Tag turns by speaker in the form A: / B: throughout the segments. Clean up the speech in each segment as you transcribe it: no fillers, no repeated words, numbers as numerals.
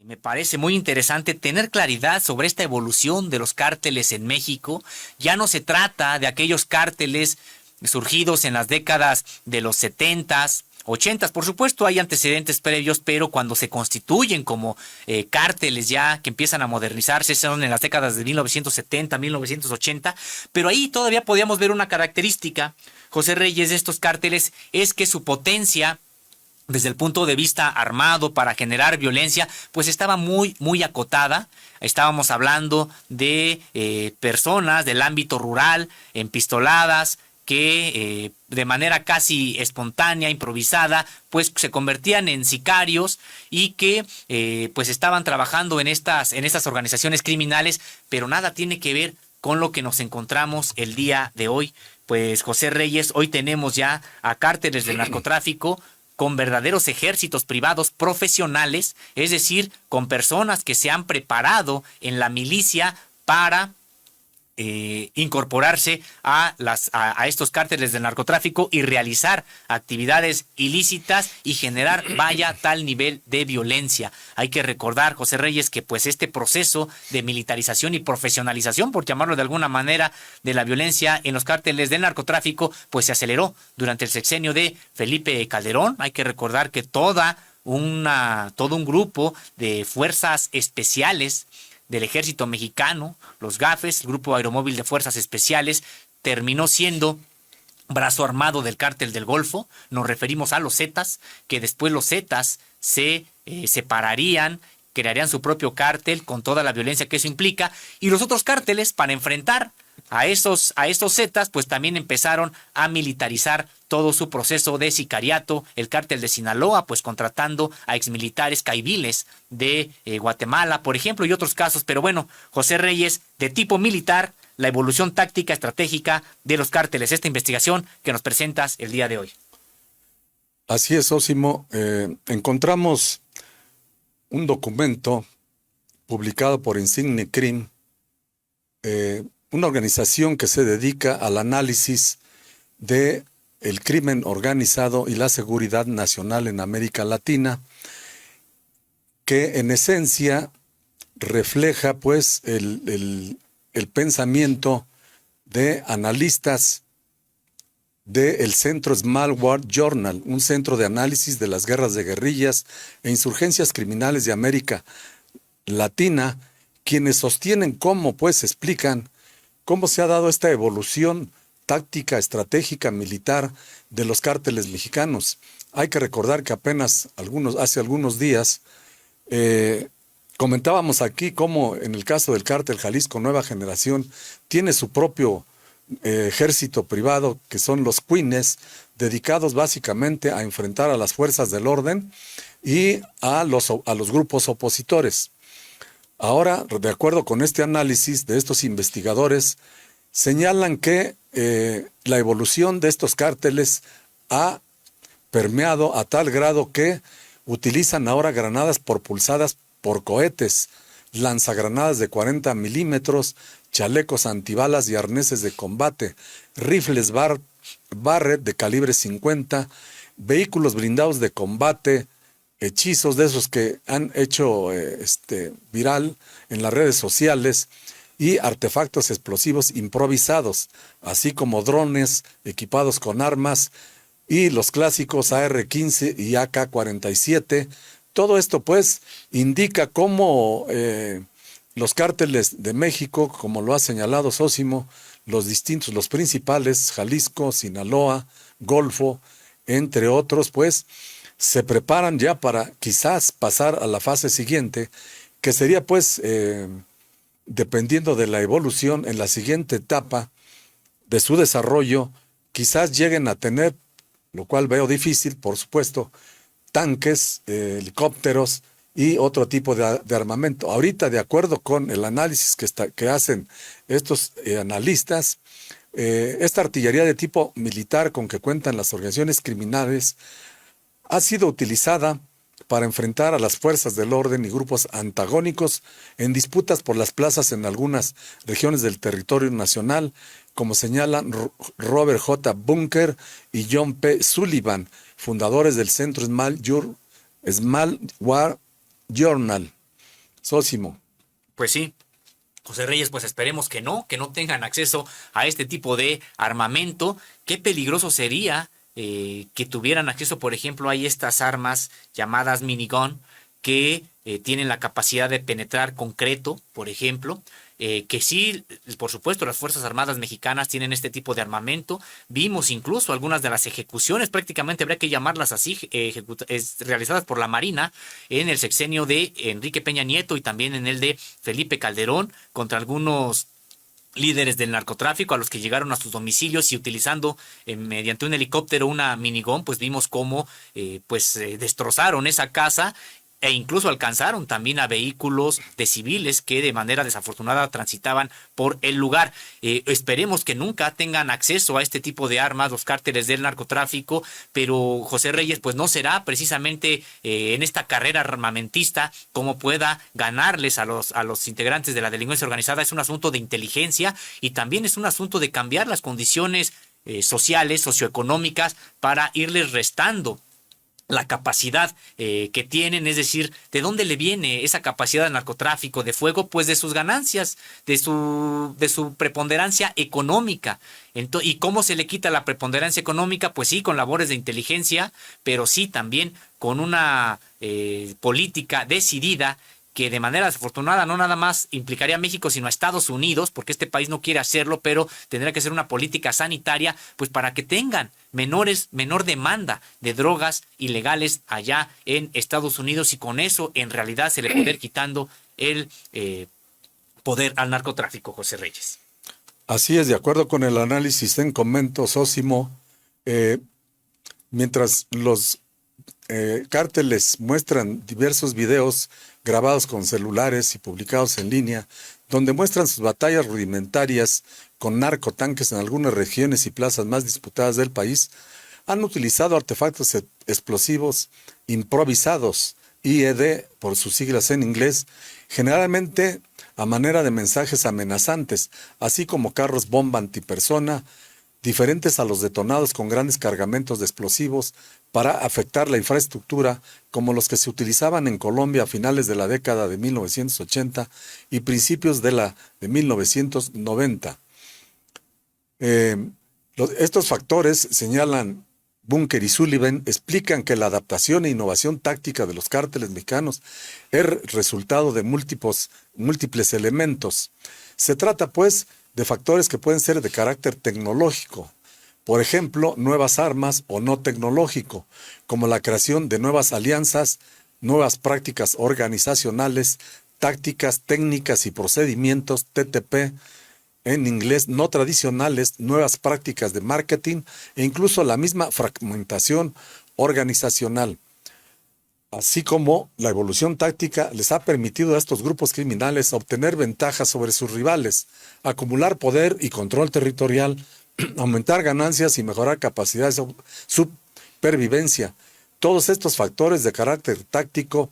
A: Me parece muy interesante tener claridad sobre esta evolución de los cárteles en México. Ya no se trata de aquellos cárteles surgidos en las décadas de los 70s, 80s. Por supuesto, hay antecedentes previos, pero cuando se constituyen como cárteles ya que empiezan a modernizarse, son en las décadas de 1970, 1980. Pero ahí todavía podíamos ver una característica, José Reyes, de estos cárteles, es que su potencia desde el punto de vista armado para generar violencia, pues estaba muy acotada. Estábamos hablando de personas del ámbito rural, empistoladas, que de manera casi espontánea, improvisada, pues se convertían en sicarios y que pues estaban trabajando en estas organizaciones criminales, pero nada tiene que ver con lo que nos encontramos el día de hoy. Pues José Reyes, hoy tenemos ya a cárteles del narcotráfico con verdaderos ejércitos privados profesionales, es decir, con personas que se han preparado en la milicia para incorporarse a estos cárteles del narcotráfico y realizar actividades ilícitas y generar tal nivel de violencia. Hay que recordar, José Reyes, que pues este proceso de militarización y profesionalización, por llamarlo de alguna manera, de la violencia en los cárteles del narcotráfico, pues se aceleró durante el sexenio de Felipe Calderón. Hay que recordar que todo un grupo de fuerzas especiales del ejército mexicano, los GAFES, el Grupo Aeromóvil de Fuerzas Especiales, terminó siendo brazo armado del Cártel del Golfo. Nos referimos a los Zetas, que después los Zetas se separarían, crearían su propio cártel con toda la violencia que eso implica, y los otros cárteles, para enfrentar a estos Zetas, pues también empezaron a militarizar todo su proceso de sicariato. El cártel de Sinaloa, pues contratando a exmilitares caiviles de Guatemala, por ejemplo, y otros casos. Pero bueno, José Reyes, de tipo militar, la evolución táctica estratégica de los cárteles, esta investigación que nos presentas el día de hoy.
B: Así es, Osimo. Encontramos un documento publicado por Insigne Crim, una organización que se dedica al análisis de el crimen organizado y la seguridad nacional en América Latina, que en esencia refleja pues el pensamiento de analistas del Centro Small War Journal, un centro de análisis de las guerras de guerrillas e insurgencias criminales de América Latina, quienes sostienen cómo pues explican cómo se ha dado esta evolución táctica, estratégica, militar de los cárteles mexicanos. Hay que recordar que apenas hace algunos días comentábamos aquí cómo en el caso del cártel Jalisco Nueva Generación tiene su propio ejército privado, que son los Queens, dedicados básicamente a enfrentar a las fuerzas del orden y a los grupos opositores. Ahora, de acuerdo con este análisis de estos investigadores, señalan que la evolución de estos cárteles ha permeado a tal grado que utilizan ahora granadas propulsadas por cohetes, lanzagranadas de 40 milímetros, chalecos antibalas y arneses de combate, rifles Barrett de calibre 50, vehículos blindados de combate, hechizos de esos que han hecho viral en las redes sociales, y artefactos explosivos improvisados, así como drones equipados con armas y los clásicos AR-15 y AK-47. Todo esto pues indica cómo los cárteles de México, como lo ha señalado Sósimo, los principales, Jalisco, Sinaloa, Golfo, entre otros, pues se preparan ya para quizás pasar a la fase siguiente, que sería pues dependiendo de la evolución en la siguiente etapa de su desarrollo, quizás lleguen a tener, lo cual veo difícil, por supuesto, tanques, helicópteros y otro tipo de armamento. Ahorita, de acuerdo con el análisis que hacen estos analistas, esta artillería de tipo militar con que cuentan las organizaciones criminales ha sido utilizada para enfrentar a las fuerzas del orden y grupos antagónicos en disputas por las plazas en algunas regiones del territorio nacional, como señalan Robert J. Bunker y John P. Sullivan, fundadores del Centro Small War Journal. Sósimo.
A: Pues sí, José Reyes, pues esperemos que no tengan acceso a este tipo de armamento. Qué peligroso sería que tuvieran acceso, por ejemplo, hay estas armas llamadas minigun que tienen la capacidad de penetrar concreto, por ejemplo, que sí, por supuesto, las Fuerzas Armadas mexicanas tienen este tipo de armamento. Vimos incluso algunas de las ejecuciones, prácticamente habría que llamarlas así, realizadas por la Marina en el sexenio de Enrique Peña Nieto y también en el de Felipe Calderón contra algunos líderes del narcotráfico a los que llegaron a sus domicilios y utilizando mediante un helicóptero una minigón, pues vimos cómo destrozaron esa casa e incluso alcanzaron también a vehículos de civiles que de manera desafortunada transitaban por el lugar. Esperemos que nunca tengan acceso a este tipo de armas los cárteles del narcotráfico, pero José Reyes, pues no será precisamente en esta carrera armamentista como pueda ganarles a los integrantes de la delincuencia organizada. Es un asunto de inteligencia y también es un asunto de cambiar las condiciones sociales, socioeconómicas, para irles restando la capacidad que tienen, es decir, ¿de dónde le viene esa capacidad de narcotráfico de fuego? Pues de sus ganancias, de su preponderancia económica. ¿Y cómo se le quita la preponderancia económica? Pues sí, con labores de inteligencia, pero sí también con una política decidida que de manera desafortunada no nada más implicaría a México, sino a Estados Unidos, porque este país no quiere hacerlo, pero tendrá que ser una política sanitaria, pues para que tengan menor demanda de drogas ilegales allá en Estados Unidos y con eso en realidad se le puede ir quitando el poder al narcotráfico, José Reyes.
B: Así es, de acuerdo con el análisis en comento, Sósimo, mientras los cárteles muestran diversos videos grabados con celulares y publicados en línea, donde muestran sus batallas rudimentarias con narcotanques en algunas regiones y plazas más disputadas del país, han utilizado artefactos explosivos improvisados, IED por sus siglas en inglés, generalmente a manera de mensajes amenazantes, así como carros bomba antipersona, diferentes a los detonados con grandes cargamentos de explosivos para afectar la infraestructura, como los que se utilizaban en Colombia a finales de la década de 1980 y principios de 1990. Estos factores, señalan Bunker y Sullivan, explican que la adaptación e innovación táctica de los cárteles mexicanos es resultado de múltiples elementos. Se trata, pues, de factores que pueden ser de carácter tecnológico, por ejemplo, nuevas armas, o no tecnológico, como la creación de nuevas alianzas, nuevas prácticas organizacionales, tácticas, técnicas y procedimientos, TTP, en inglés, no tradicionales, nuevas prácticas de marketing e incluso la misma fragmentación organizacional. Así como la evolución táctica les ha permitido a estos grupos criminales obtener ventajas sobre sus rivales, acumular poder y control territorial, aumentar ganancias y mejorar capacidades de supervivencia. Todos estos factores de carácter táctico,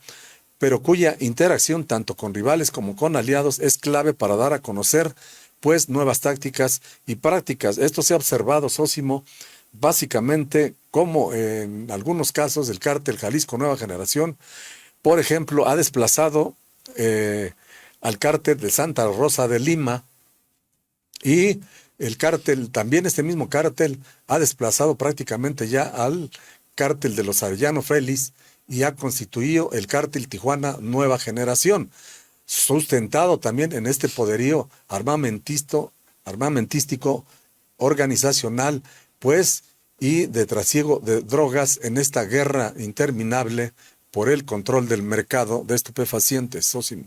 B: pero cuya interacción tanto con rivales como con aliados es clave para dar a conocer, pues, nuevas tácticas y prácticas. Esto se ha observado, Sósimo, básicamente como en algunos casos el cártel Jalisco Nueva Generación, por ejemplo, ha desplazado al cártel de Santa Rosa de Lima, y el cártel, también este mismo cártel, ha desplazado prácticamente ya al cártel de los Arellano Félix y ha constituido el cártel Tijuana Nueva Generación, sustentado también en este poderío armamentístico, organizacional, pues, y de trasiego de drogas en esta guerra interminable por el control del mercado de estupefacientes, Sósimo.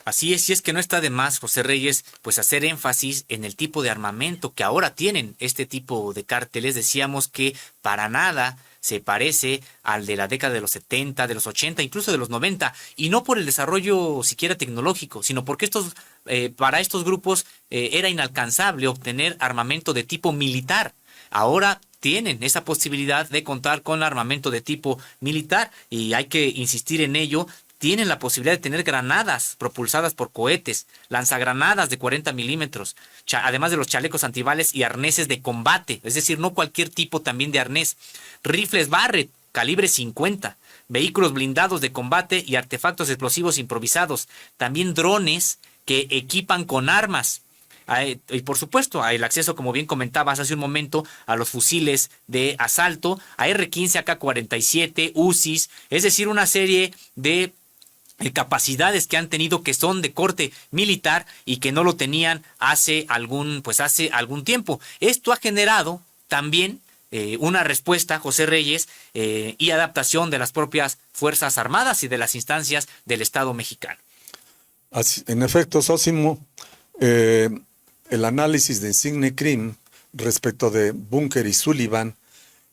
A: Así es, y es que no está de más, José Reyes, pues hacer énfasis en el tipo de armamento que ahora tienen este tipo de cárteles. Decíamos que para nada se parece al de la década de los 70, de los 80, incluso de los 90, y no por el desarrollo siquiera tecnológico, sino porque para estos grupos era inalcanzable obtener armamento de tipo militar. Ahora tienen esa posibilidad de contar con armamento de tipo militar y hay que insistir en ello. Tienen la posibilidad de tener granadas propulsadas por cohetes, lanzagranadas de 40 milímetros, además de los chalecos antibales y arneses de combate, es decir, no cualquier tipo también de arnés, rifles Barrett, calibre 50, vehículos blindados de combate y artefactos explosivos improvisados, también drones que equipan con armas. Y por supuesto, el acceso, como bien comentabas hace un momento, a los fusiles de asalto, a R-15, AK-47, UCIs, es decir, una serie de capacidades que han tenido que son de corte militar y que no lo tenían hace algún tiempo. Esto ha generado también una respuesta, José Reyes, y adaptación de las propias Fuerzas Armadas y de las instancias del Estado mexicano.
B: Así, en efecto, Sósimo, el análisis de Insigne Crim respecto de Bunker y Sullivan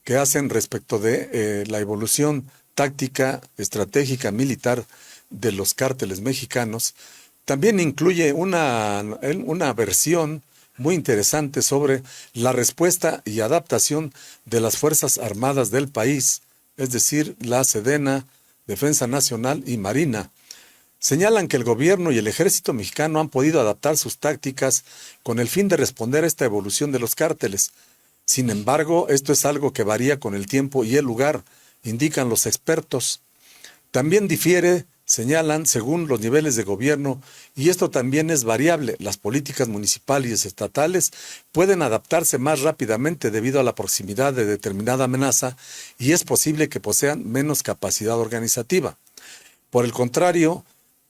B: que hacen respecto de la evolución táctica, estratégica, militar de los cárteles mexicanos, también incluye una versión muy interesante sobre la respuesta y adaptación de las Fuerzas Armadas del país, es decir, la Sedena, Defensa Nacional y Marina. Señalan que el gobierno y el ejército mexicano han podido adaptar sus tácticas con el fin de responder a esta evolución de los cárteles. Sin embargo, esto es algo que varía con el tiempo y el lugar, indican los expertos. También difiere, señalan, según los niveles de gobierno, y esto también es variable. Las políticas municipales y estatales pueden adaptarse más rápidamente debido a la proximidad de determinada amenaza y es posible que posean menos capacidad organizativa. Por el contrario,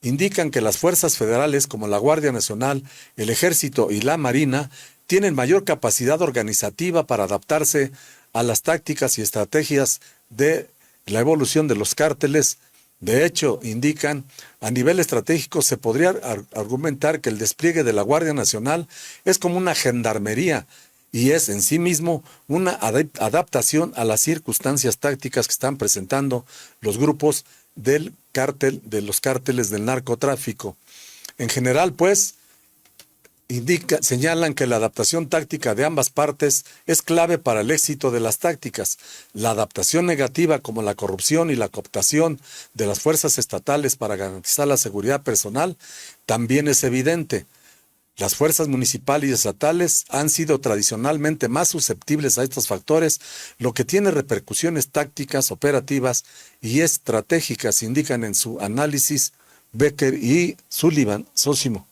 B: indican que las fuerzas federales como la Guardia Nacional, el Ejército y la Marina tienen mayor capacidad organizativa para adaptarse a las tácticas y estrategias de la evolución de los cárteles. De hecho, indican, a nivel estratégico se podría argumentar que el despliegue de la Guardia Nacional es como una gendarmería y es en sí mismo una adaptación a las circunstancias tácticas que están presentando los grupos del cártel, de los cárteles del narcotráfico. En general, pues, señalan que la adaptación táctica de ambas partes es clave para el éxito de las tácticas. La adaptación negativa, como la corrupción y la cooptación de las fuerzas estatales para garantizar la seguridad personal, también es evidente. Las fuerzas municipales y estatales han sido tradicionalmente más susceptibles a estos factores, lo que tiene repercusiones tácticas, operativas y estratégicas, indican en su análisis Becker y Sullivan. Sósimo.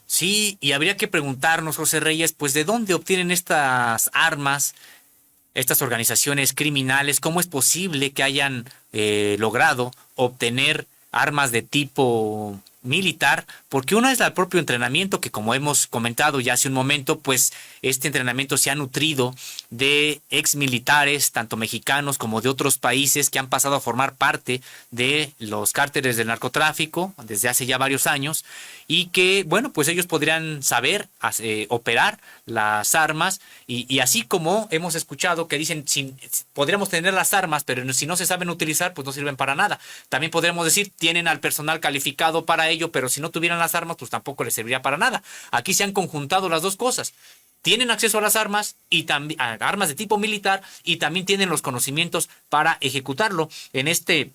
A: Sí, y habría que preguntarnos, José Reyes, pues ¿de dónde obtienen estas armas, estas organizaciones criminales? ¿Cómo es posible que hayan logrado obtener armas de tipo militar? Porque una es el propio entrenamiento que, como hemos comentado ya hace un momento, pues este entrenamiento se ha nutrido de ex militares, tanto mexicanos como de otros países que han pasado a formar parte de los cárteles del narcotráfico desde hace ya varios años y que, bueno, pues ellos podrían saber operar las armas y así como hemos escuchado que dicen, podríamos tener las armas, pero si no se saben utilizar, pues no sirven para nada. También podríamos decir, tienen al personal calificado para ello, pero si no tuvieran las armas, pues tampoco les serviría para nada. Aquí se han conjuntado las dos cosas. Tienen acceso a las armas y también a armas de tipo militar y también tienen los conocimientos para ejecutarlo. En este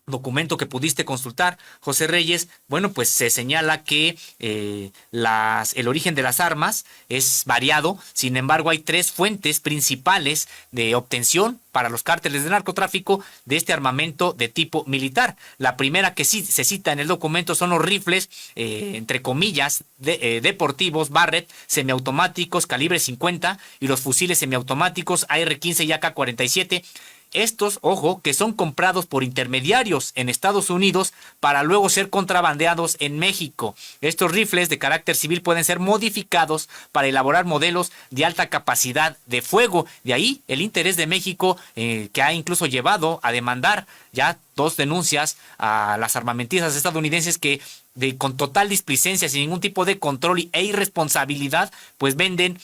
A: documento que pudiste consultar, José Reyes, bueno, pues se señala que el origen de las armas es variado. Sin embargo, hay tres fuentes principales de obtención para los cárteles de narcotráfico de este armamento de tipo militar. La primera que sí se cita en el documento son los rifles, entre comillas, deportivos Barrett, semiautomáticos calibre 50 y los fusiles semiautomáticos AR-15 y AK-47. Estos, ojo, que son comprados por intermediarios en Estados Unidos para luego ser contrabandeados en México. Estos rifles de carácter civil pueden ser modificados para elaborar modelos de alta capacidad de fuego. De ahí el interés de México, que ha incluso llevado a demandar ya 2 denuncias a las armamentistas estadounidenses que con total displicencia, sin ningún tipo de control e irresponsabilidad, pues venden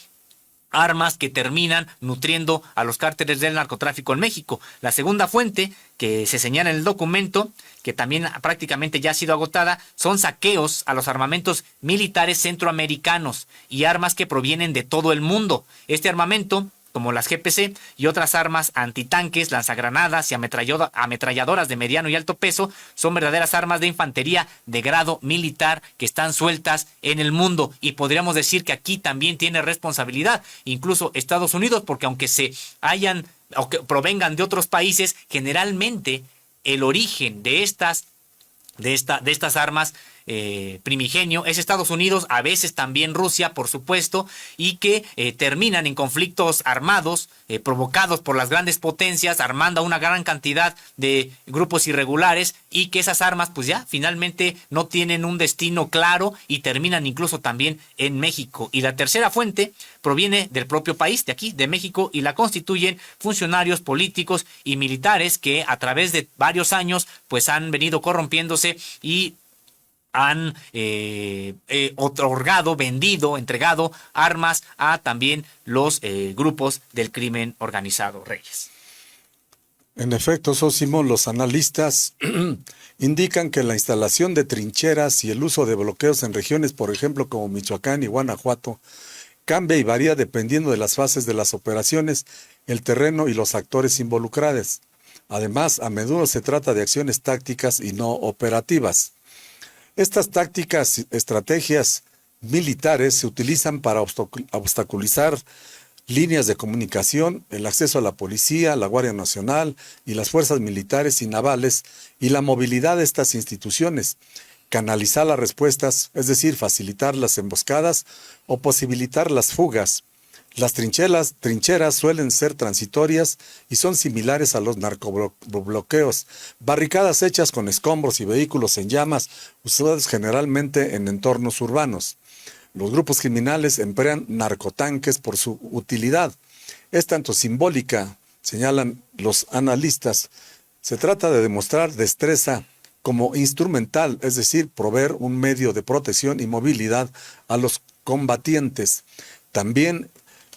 A: armas que terminan nutriendo a los cárteles del narcotráfico en México. La segunda fuente que se señala en el documento, que también prácticamente ya ha sido agotada, son saqueos a los armamentos militares centroamericanos y armas que provienen de todo el mundo. Este armamento, como las GPC y otras armas antitanques, lanzagranadas y ametralladoras de mediano y alto peso, son verdaderas armas de infantería de grado militar que están sueltas en el mundo. Y podríamos decir que aquí también tiene responsabilidad, incluso Estados Unidos, porque aunque provengan de otros países, generalmente el origen de estas armas primigenio es Estados Unidos, a veces también Rusia, por supuesto, y que terminan en conflictos armados provocados por las grandes potencias, armando a una gran cantidad de grupos irregulares, y que esas armas pues ya finalmente no tienen un destino claro y terminan incluso también en México. Y la tercera fuente proviene del propio país, de aquí, de México, y la constituyen funcionarios políticos y militares que a través de varios años pues han venido corrompiéndose y han otorgado, vendido, entregado armas a también los grupos del crimen organizado, Reyes.
B: En efecto, Sósimo, los analistas indican que la instalación de trincheras y el uso de bloqueos en regiones, por ejemplo, como Michoacán y Guanajuato, cambia y varía dependiendo de las fases de las operaciones, el terreno y los actores involucrados. Además, a menudo se trata de acciones tácticas y no operativas. Estas tácticas, estrategias militares se utilizan para obstaculizar líneas de comunicación, el acceso a la policía, la Guardia Nacional y las fuerzas militares y navales y la movilidad de estas instituciones, canalizar las respuestas, es decir, facilitar las emboscadas o posibilitar las fugas. Las trincheras suelen ser transitorias y son similares a los narcobloqueos, barricadas hechas con escombros y vehículos en llamas, usadas generalmente en entornos urbanos. Los grupos criminales emplean narcotanques por su utilidad. Es tanto simbólica, señalan los analistas. Se trata de demostrar destreza como instrumental, es decir, proveer un medio de protección y movilidad a los combatientes. También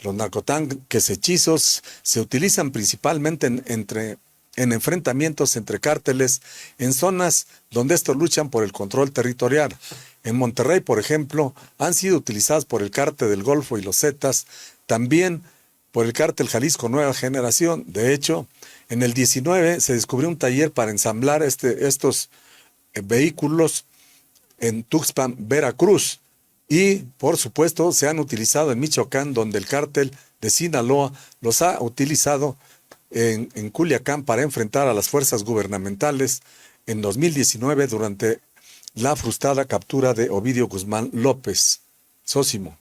B: los narcotanques hechizos se utilizan principalmente en enfrentamientos entre cárteles en zonas donde estos luchan por el control territorial. En Monterrey, por ejemplo, han sido utilizados por el Cártel del Golfo y los Zetas, también por el Cártel Jalisco Nueva Generación. De hecho, en el 19 se descubrió un taller para ensamblar estos vehículos en Tuxpan, Veracruz. Y, por supuesto, se han utilizado en Michoacán, donde el cártel de Sinaloa los ha utilizado en Culiacán para enfrentar a las fuerzas gubernamentales en 2019 durante la frustrada captura de Ovidio Guzmán López. Sósimo.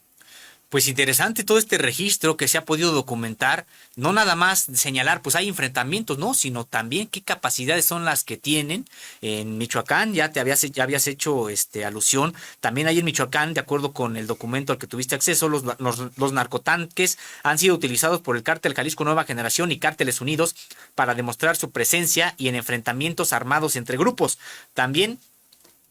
A: Pues interesante todo este registro que se ha podido documentar, no nada más señalar, pues hay enfrentamientos, ¿no? Sino también qué capacidades son las que tienen. En Michoacán ya habías hecho alusión, también ahí en Michoacán, de acuerdo con el documento al que tuviste acceso, los narcotanques han sido utilizados por el Cártel Jalisco Nueva Generación y Cárteles Unidos para demostrar su presencia y en enfrentamientos armados entre grupos. También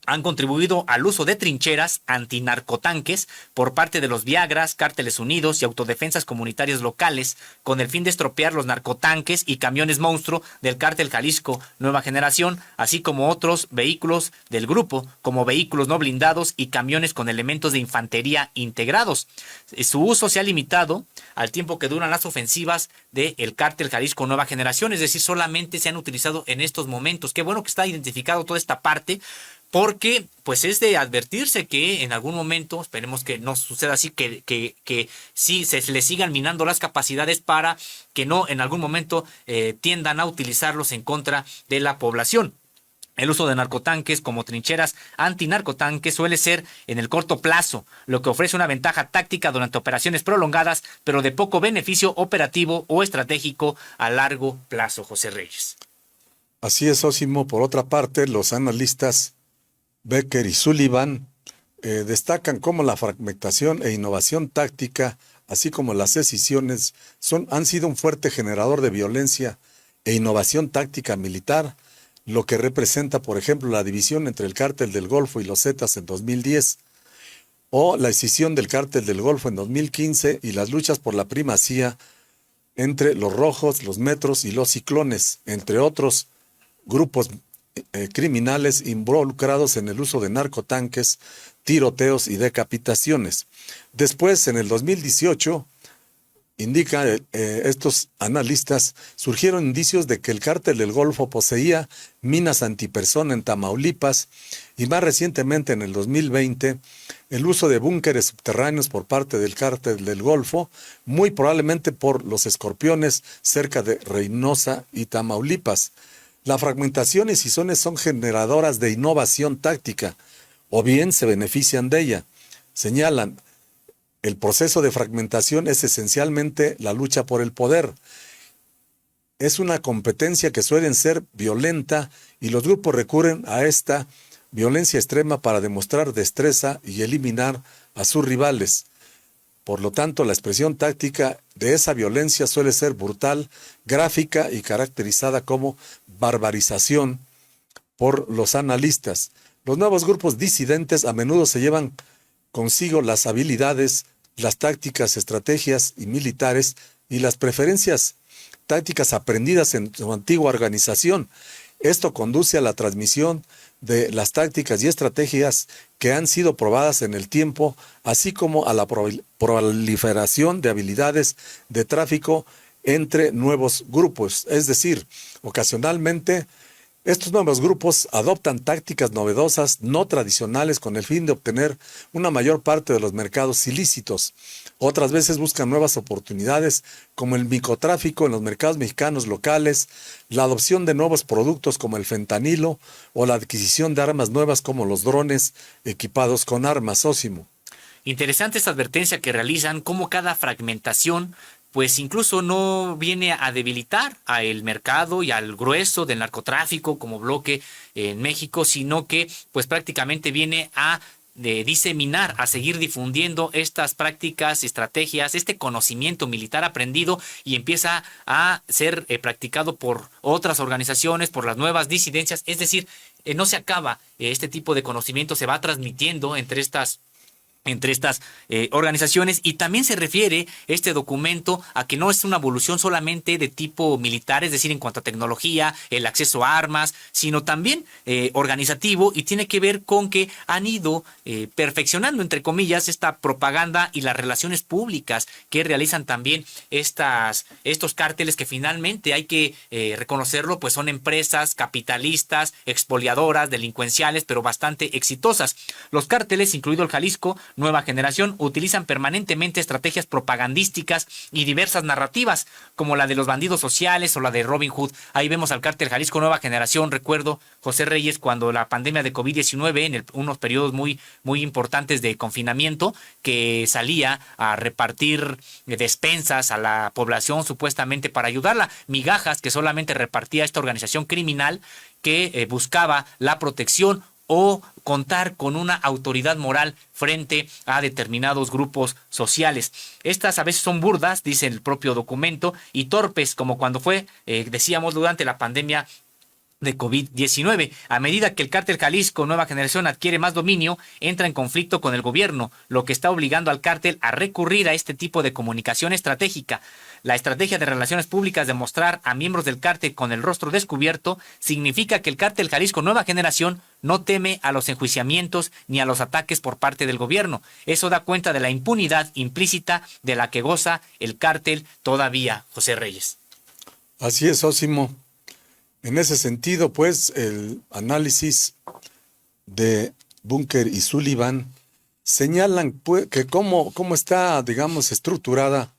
A: han contribuido al uso de trincheras antinarcotanques por parte de los Viagras, Cárteles Unidos y autodefensas comunitarias locales, con el fin de estropear los narcotanques y camiones monstruo del Cártel Jalisco Nueva Generación, así como otros vehículos del grupo, como vehículos no blindados y camiones con elementos de infantería integrados. Su uso se ha limitado al tiempo que duran las ofensivas del Cártel Jalisco Nueva Generación, es decir, solamente se han utilizado en estos momentos. Qué bueno que está identificado toda esta parte, porque pues es de advertirse que en algún momento, esperemos que no suceda así, que sí se le sigan minando las capacidades para que no en algún momento tiendan a utilizarlos en contra de la población. El uso de narcotanques como trincheras antinarcotanques suele ser en el corto plazo, lo que ofrece una ventaja táctica durante operaciones prolongadas, pero de poco beneficio operativo o estratégico a largo plazo, José Reyes.
B: Así es, Sósimo. Por otra parte, los analistas Becker y Sullivan destacan cómo la fragmentación e innovación táctica, así como las escisiones, han sido un fuerte generador de violencia e innovación táctica militar, lo que representa, por ejemplo, la división entre el Cártel del Golfo y los Zetas en 2010, o la escisión del Cártel del Golfo en 2015 y las luchas por la primacía entre los Rojos, los Metros y los Ciclones, entre otros grupos criminales involucrados en el uso de narcotanques, tiroteos y decapitaciones. Después, en el 2018, indica estos analistas, surgieron indicios de que el Cártel del Golfo poseía minas antipersona en Tamaulipas y más recientemente, en el 2020, el uso de búnkeres subterráneos por parte del Cártel del Golfo, muy probablemente por los Escorpiones cerca de Reynosa y Tamaulipas. La fragmentación y escisiones son generadoras de innovación táctica, o bien se benefician de ella. Señalan, el proceso de fragmentación es esencialmente la lucha por el poder. Es una competencia que suele ser violenta y los grupos recurren a esta violencia extrema para demostrar destreza y eliminar a sus rivales. Por lo tanto, la expresión táctica de esa violencia suele ser brutal, gráfica y caracterizada como barbarización por los analistas. Los nuevos grupos disidentes a menudo se llevan consigo las habilidades, las tácticas, estrategias y militares y las preferencias tácticas aprendidas en su antigua organización. Esto conduce a la transmisión de las tácticas y estrategias que han sido probadas en el tiempo, así como a la proliferación de habilidades de tráfico entre nuevos grupos. Es decir, ocasionalmente estos nuevos grupos adoptan tácticas novedosas, no tradicionales, con el fin de obtener una mayor parte de los mercados ilícitos. Otras veces buscan nuevas oportunidades, como el microtráfico en los mercados mexicanos locales, la adopción de nuevos productos como el fentanilo o la adquisición de armas nuevas como los drones equipados con armas. Ósimo.
A: Interesante esta advertencia que realizan, cómo cada fragmentación pues incluso no viene a debilitar al mercado y al grueso del narcotráfico como bloque en México, sino que pues prácticamente viene a diseminar, a seguir difundiendo estas prácticas, estrategias, este conocimiento militar aprendido y empieza a ser practicado por otras organizaciones, por las nuevas disidencias. Es decir, no se acaba este tipo de conocimiento, se va transmitiendo entre estas organizaciones, y también se refiere este documento a que no es una evolución solamente de tipo militar, es decir, en cuanto a tecnología, el acceso a armas, sino también organizativo, y tiene que ver con que han ido perfeccionando, entre comillas, esta propaganda y las relaciones públicas que realizan también estos cárteles, que finalmente hay que reconocerlo, pues son empresas capitalistas, expoliadoras, delincuenciales, pero bastante exitosas. Los cárteles, incluido el Jalisco Nueva Generación, utilizan permanentemente estrategias propagandísticas y diversas narrativas, como la de los bandidos sociales o la de Robin Hood. Ahí vemos al cártel Jalisco Nueva Generación. Recuerdo, José Reyes, cuando la pandemia de COVID-19, en unos periodos muy importantes de confinamiento, que salía a repartir despensas a la población supuestamente para ayudarla, migajas que solamente repartía esta organización criminal que buscaba la protección o contar con una autoridad moral frente a determinados grupos sociales. Estas a veces son burdas, dice el propio documento, y torpes, como cuando fue, decíamos, durante la pandemia de COVID-19. A medida que el cártel Jalisco Nueva Generación adquiere más dominio, entra en conflicto con el gobierno, lo que está obligando al cártel a recurrir a este tipo de comunicación estratégica. La estrategia de relaciones públicas de mostrar a miembros del cártel con el rostro descubierto significa que el cártel Jalisco Nueva Generación no teme a los enjuiciamientos ni a los ataques por parte del gobierno. Eso da cuenta de la impunidad implícita de la que goza el cártel todavía, José Reyes.
B: Así es, Ósimo. En ese sentido, pues, el análisis de Bunker y Sullivan señalan pues, que cómo está, digamos, estructurada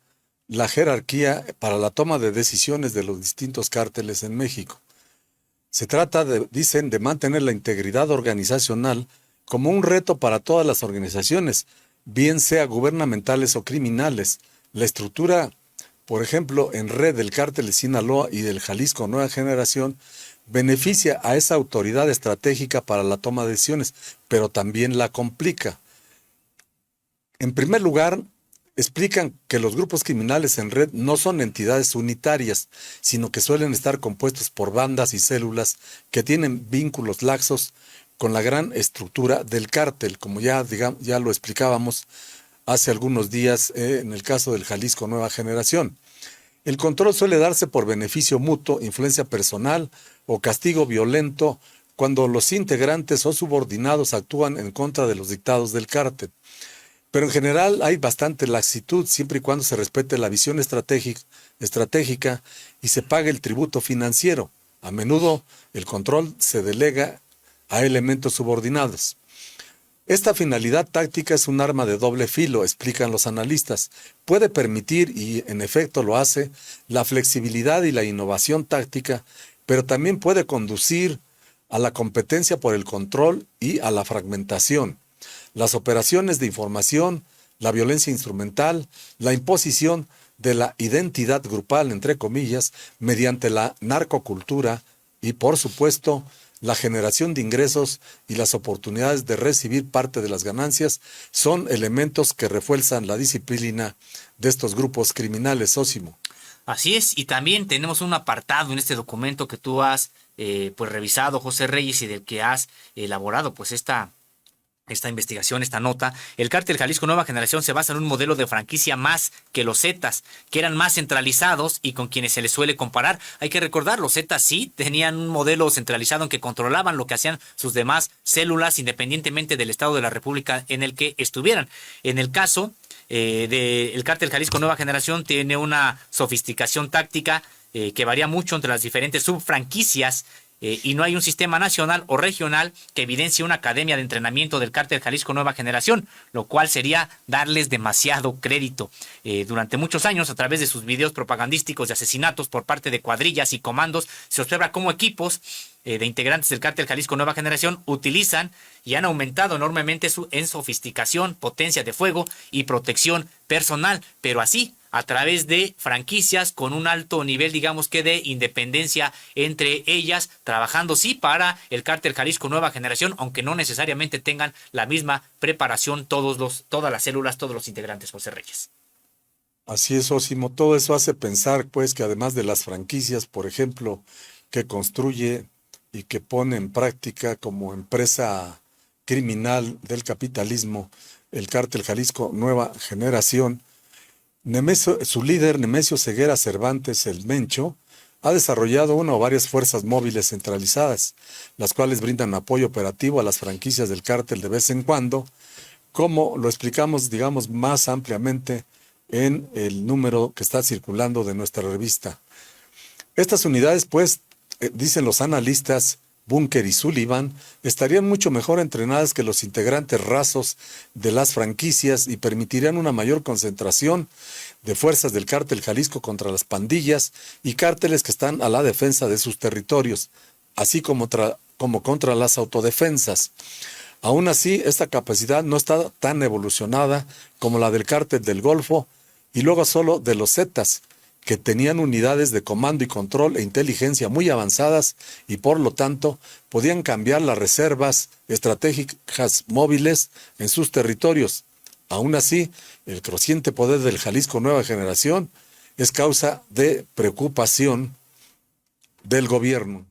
B: la jerarquía para la toma de decisiones de los distintos cárteles en México. Se trata, dicen, de mantener la integridad organizacional como un reto para todas las organizaciones, bien sea gubernamentales o criminales. La estructura, por ejemplo, en red del cártel de Sinaloa y del Jalisco Nueva Generación, beneficia a esa autoridad estratégica para la toma de decisiones, pero también la complica. En primer lugar, explican que los grupos criminales en red no son entidades unitarias, sino que suelen estar compuestos por bandas y células que tienen vínculos laxos con la gran estructura del cártel, como ya lo explicábamos hace algunos días en el caso del Jalisco Nueva Generación. El control suele darse por beneficio mutuo, influencia personal o castigo violento cuando los integrantes o subordinados actúan en contra de los dictados del cártel. Pero en general hay bastante laxitud siempre y cuando se respete la visión estratégica y se pague el tributo financiero. A menudo el control se delega a elementos subordinados. Esta finalidad táctica es un arma de doble filo, explican los analistas. Puede permitir, y en efecto lo hace, la flexibilidad y la innovación táctica pero también puede conducir a la competencia por el control y a la fragmentación. Las operaciones de información, la violencia instrumental, la imposición de la identidad grupal, entre comillas, mediante la narcocultura y, por supuesto, la generación de ingresos y las oportunidades de recibir parte de las ganancias son elementos que refuerzan la disciplina de estos grupos criminales, Sósimo.
A: Así es, y también tenemos un apartado en este documento que tú has pues revisado, José Reyes, y del que has elaborado pues esta investigación, esta nota. El cártel Jalisco Nueva Generación se basa en un modelo de franquicia más que los Zetas, que eran más centralizados y con quienes se les suele comparar. Hay que recordar, los Zetas sí tenían un modelo centralizado en que controlaban lo que hacían sus demás células independientemente del estado de la República en el que estuvieran. En el caso del cártel Jalisco Nueva Generación tiene una sofisticación táctica que varía mucho entre las diferentes subfranquicias y no hay un sistema nacional o regional que evidencie una academia de entrenamiento del cártel Jalisco Nueva Generación, lo cual sería darles demasiado crédito. Durante muchos años, a través de sus videos propagandísticos de asesinatos por parte de cuadrillas y comandos, se observa cómo equipos de integrantes del cártel Jalisco Nueva Generación utilizan y han aumentado enormemente en sofisticación, potencia de fuego y protección personal, pero así a través de franquicias con un alto nivel, digamos que de independencia entre ellas, trabajando sí para el cártel Jalisco Nueva Generación, aunque no necesariamente tengan la misma preparación todas las células, todos los integrantes, José Reyes.
B: Así es, Osimo. Todo eso hace pensar, pues, que además de las franquicias, por ejemplo, que construye y que pone en práctica como empresa criminal del capitalismo, el cártel Jalisco Nueva Generación, su líder, Nemesio Ceguera Cervantes, el Mencho, ha desarrollado una o varias fuerzas móviles centralizadas, las cuales brindan apoyo operativo a las franquicias del cártel de vez en cuando, como lo explicamos, digamos, más ampliamente en el número que está circulando de nuestra revista. Estas unidades, pues, dicen los analistas Bunker y Sullivan, estarían mucho mejor entrenadas que los integrantes rasos de las franquicias y permitirían una mayor concentración de fuerzas del cártel Jalisco contra las pandillas y cárteles que están a la defensa de sus territorios, así como contra las autodefensas. Aún así, esta capacidad no está tan evolucionada como la del cártel del Golfo y luego solo de los Zetas, que tenían unidades de comando y control e inteligencia muy avanzadas y por lo tanto podían cambiar las reservas estratégicas móviles en sus territorios. Aún así, el creciente poder del Jalisco Nueva Generación es causa de preocupación del gobierno.